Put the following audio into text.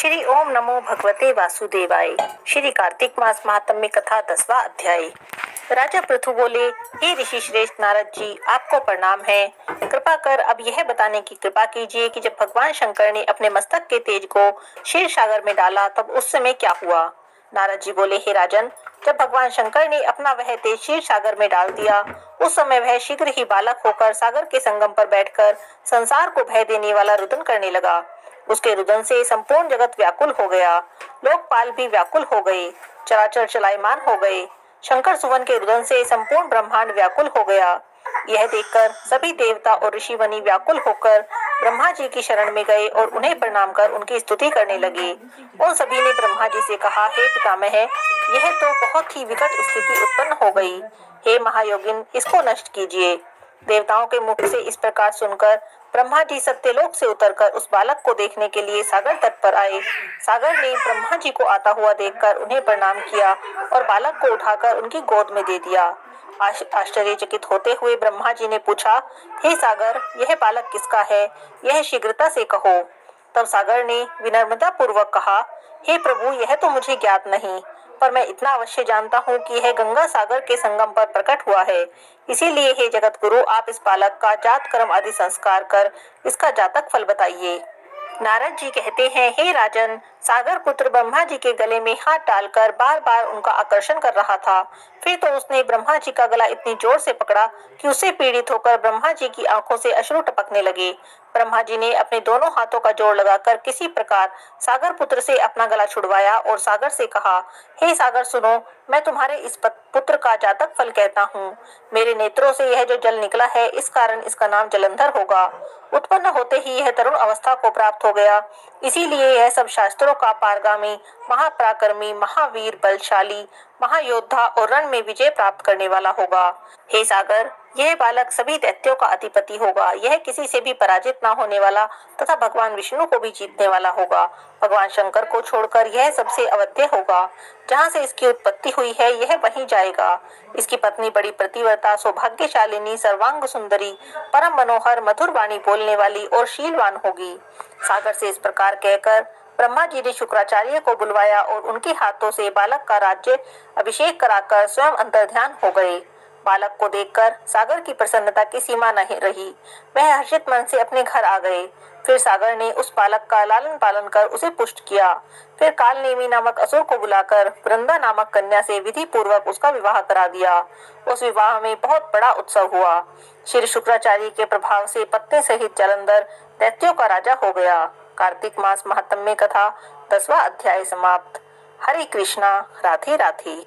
श्री ओम नमो भगवते वासुदेवाय। श्री कार्तिक मास महात्म्य कथा 10वां अध्याय। राजा पृथु बोले, हे ऋषि श्रेष्ठ नारद जी, आपको प्रणाम है। कृपा कर अब यह बताने की कृपा कीजिए कि जब भगवान शंकर ने अपने मस्तक के तेज को क्षीर सागर में डाला तब उस समय क्या हुआ। नारद जी बोले, हे राजन, जब भगवान शंकर ने अपना वह तेज क्षीर सागर में डाल दिया उस समय वह शीघ्र ही बालक होकर सागर के संगम पर बैठकर संसार को भय देने वाला रुदन करने लगा। उसके रुदन से संपूर्ण जगत व्याकुल हो गया, लोकपाल भी व्याकुल हो गए, चराचर चलायमान हो गए। शंकर सुवन के रुदन से संपूर्ण ब्रह्मांड व्याकुल हो गया। यह देखकर सभी देवता और ऋषि मुनि व्याकुल होकर ब्रह्मा जी की शरण में गए और उन्हें प्रणाम कर उनकी स्तुति करने लगे। उन सभी ने ब्रह्मा जी से कहा, हे पितामह, यह तो बहुत ही विकट स्थिति उत्पन्न हो गई। हे महायोगिन, इसको नष्ट कीजिए। देवताओं के मुख से इस प्रकार सुनकर ब्रह्मा जी सत्यलोक से उतरकर उस बालक को देखने के लिए सागर तट पर आए। सागर ने ब्रह्मा जी को आता हुआ देखकर उन्हें प्रणाम किया और बालक को उठाकर उनकी गोद में दे दिया। आश्चर्यचकित होते हुए ब्रह्मा जी ने पूछा, हे सागर, यह बालक किसका है? यह शीघ्रता से कहो। तब सागर ने विनम्रता पूर्वक कहा, हे प्रभु, यह तो मुझे ज्ञात नहीं, पर मैं इतना अवश्य जानता हूँ कि यह गंगा सागर के संगम पर प्रकट हुआ है। इसीलिए हे जगत गुरु, आप इस बालक का जात कर्म आदि संस्कार कर इसका जातक फल बताइए। नारद जी कहते हैं, हे राजन, सागर पुत्र ब्रह्मा जी के गले में हाथ डालकर बार बार उनका आकर्षण कर रहा था। फिर तो उसने ब्रह्मा जी का गला इतनी जोर से पकड़ा कि उससे पीड़ित होकर ब्रह्मा जी की आंखों से अश्रु टपकने लगे। ब्रह्मा जी ने अपने दोनों हाथों का जोर लगाकर किसी प्रकार सागर पुत्र से अपना गला छुड़वाया और सागर से कहा, हे सागर सुनो, मैं तुम्हारे इस पुत्र का जातक फल कहता हूँ। मेरे नेत्रों से यह जो जल निकला है, इस कारण इसका नाम जलंधर होगा। उत्पन्न होते ही यह तरुण अवस्था को प्राप्त हो गया, इसीलिए यह सब शास्त्रों का पारगामी, महापराक्रमी, महावीर, बलशाली, महायोद्धा और रण में विजय प्राप्त करने वाला होगा। हे सागर, यह बालक सभी दैत्यों का अधिपति होगा। यह किसी से भी पराजित न होने वाला तथा भगवान विष्णु को भी जीतने वाला होगा। भगवान शंकर को छोड़कर यह सबसे अवध्य होगा। जहाँ से इसकी उत्पत्ति हुई है यह वहीं जाएगा। इसकी पत्नी बड़ी प्रतिव्रता, सौभाग्यशालिनी, सर्वांग सुंदरी, परम मनोहर, मधुर वाणी बोलने वाली और शीलवान होगी। सागर से इस प्रकार कहकर ब्रह्मा जी ने शुक्राचार्य को बुलवाया और उनके हाथों से बालक का राज्य अभिषेक कराकर स्वयं अंतर्ध्यान हो गए। बालक को देखकर सागर की प्रसन्नता की सीमा नहीं रही। वह हर्षित मन से अपने घर आ गए। फिर सागर ने उस बालक का लालन पालन कर उसे पुष्ट किया। फिर कालनेमी नामक असुर को बुलाकर वृंदा नामक कन्या से विधि पूर्वक उसका विवाह करा दिया। उस विवाह में बहुत बड़ा उत्सव हुआ। श्री शुक्राचार्य के प्रभाव से पत्नी सहित जलंधर दैत्यों का राजा हो गया। कार्तिक मास महात्म्य कथा 10वां अध्याय समाप्त। हरे कृष्णा, राधे राधे।